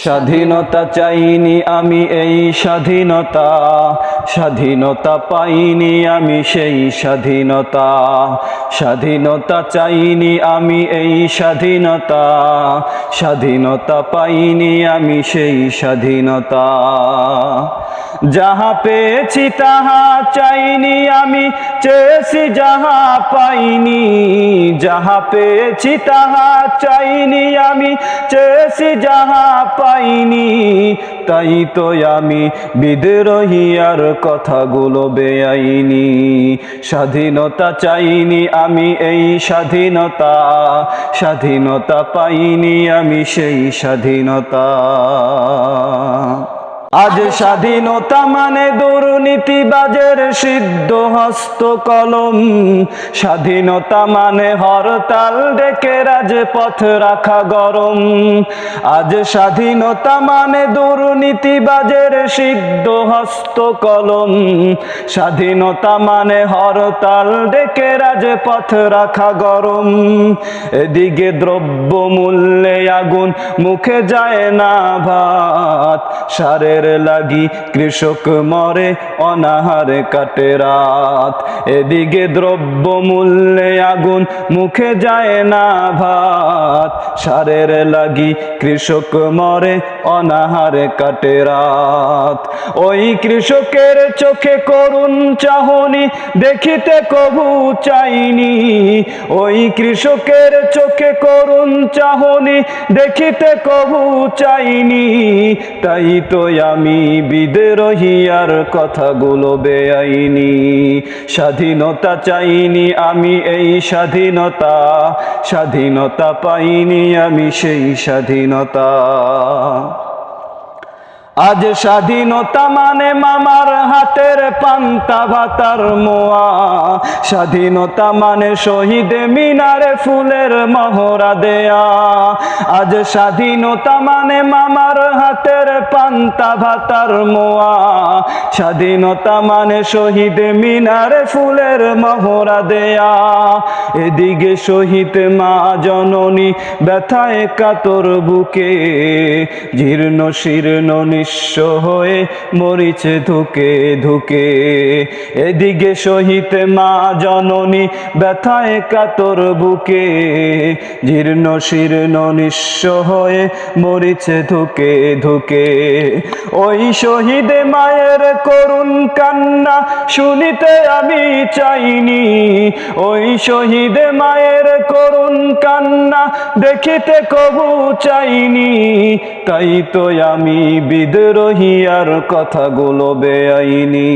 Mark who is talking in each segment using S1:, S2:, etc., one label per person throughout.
S1: স্বাধীনতা চাইনি আমি এই স্বাধীনতা, স্বাধীনতা পাইনি আমি সেই স্বাধীনতা। স্বাধীনতা চাইনি আমি এই স্বাধীনতা, স্বাধীনতা পাইনি আমি সেই স্বাধীনতা। যাহা পেয়েছি তাহা চাইনি আমি, চেয়েছি যাহা পাইনি। যাহা পেয়েছি তাহা চাইনি আমি, চেয়েছি যাহা পাইনি। তাই তো আমি বিদ্রোহী আর কথাগুলো বেআইনি। স্বাধীনতা চাইনি আমি এই স্বাধীনতা, স্বাধীনতা পাইনি আমি সেই স্বাধীনতা। আজ স্বাধীনতা মানে দুর্নীতিবাজের সিদ্ধ হস্ত কলম। স্বাধীনতা মানে হরতাল ডেকে রাজপথ রাখা গরম। আজ স্বাধীনতা মানে দুর্নীতিবাজের সিদ্ধ হস্ত কলম। স্বাধীনতা মানে হরতাল ডেকে রাজপথ রাখা গরম। এদিকে দ্রব্য মূল্যে আগুন, মুখে যায় না ভাত। সারের লাগি কৃষক মরে, অনাহারে কাটে রাত। এদিকে দ্রব্য মূল্যে আগুন, মুখে যায় না ভাত। সারের লাগি কৃষক মরে, অনাহারে কাটে রাত। ওই কৃষকের চোখে করুণ চাহনি, দেখিতে কবু চাইনি। ওই কৃষকের চোখে করুণ চাহনি, দেখিতে কবু চাইনি। তাই তো আমি বিদ্রোহী আর কথাগুলো বেআইনি। স্বাধীনতা চাইনি আমি এই স্বাধীনতা, স্বাধীনতা পাইনি আমি সেই স্বাধীনতা। আজ স্বাধীনতা মানে মামার হাতের পান্তা ভাতার মোয়া। স্বাধীনতা মানে শহীদ মিনারে ফুলের মহড়া দেয়া। আজ স্বাধীনতা মানে মামার হাতের পান্তা ভাতার মোয়া। স্বাধীনতা মানে শহীদ মিনারে ফুলের মহড়া দেয়া। এদিকে শহীদ মা জননী ব্যথায় কাতর বুকে, জীর্ণ শীর্ণ নিঃস্ব হয়ে মরিছে ধুকে ধুকে। এদিকে শহীদ মা জননী ব্যথায় কাতর বুকে, জীর্ণ শীর্ণ নিঃস্ব হয়ে মরিছে ধুকে ধুকে। ওই শহীদ মায়ের করুণ কান্না শুনিতে আমি চাইনি। ওই শহীদ মায়ের করুণ কান্না দেখিতে কবু চাইনি। তাই তো আমি বিদ্রোহী আর কথাগুলো বেআইনি।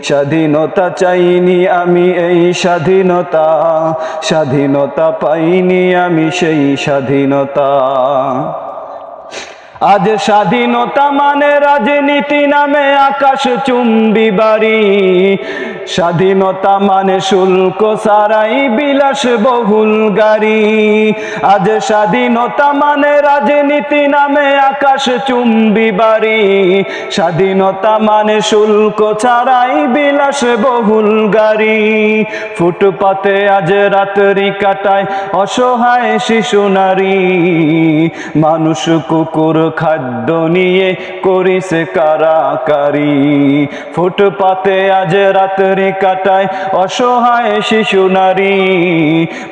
S1: স্বাধীনতা চাইনি আমি এই স্বাধীনতা, স্বাধীনতা পাইনি আমি সেই স্বাধীনতা। আজ স্বাধীনতা মানে রাজনীতি নামে আকাশ চুম্বি বাড়ি। স্বাধীনতা মানে শুল্ক ছাড়াই বিলাস বহুল গাড়ি। আজ স্বাধীনতা মানে রাজনীতি নামে আকাশ চুম্বি বাড়ি। স্বাধীনতা মানে শুল্ক ছাড়াই বিলাস বহুল গাড়ি। ফুটপাতে আজ রাত্রি কাটায় অসহায় শিশু নারী। মানুষ কুকুর খাদ্য নিয়ে করিছে কারাকারি। ফুটপাতে আজ রাত্রি কাটায় অসহায় শিশু নারী।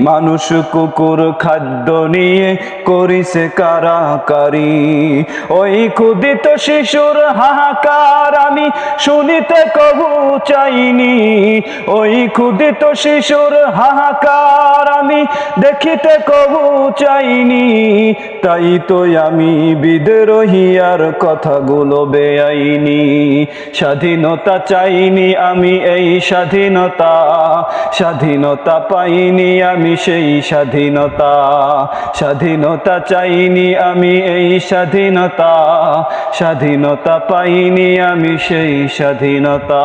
S1: মানুষ কুকুর খাদ্য নিয়ে করিছে কারাকারি। ওই ক্ষুদিত শিশুর হাহাকার আমি শুনিতে কবু চাইনি। ওই ক্ষুদিত শিশুর হাহাকার আমি দেখিতে কবু চাইনি। তাই তো আমি বিদ্রোহী আর কথাগুলো বেআইনি। স্বাধীনতা চাইনি আমি এই স্বাধীনতা, স্বাধীনতা পাইনি আমি সেই স্বাধীনতা। স্বাধীনতা চাইনি আমি এই স্বাধীনতা, স্বাধীনতা পাইনি আমি সেই স্বাধীনতা।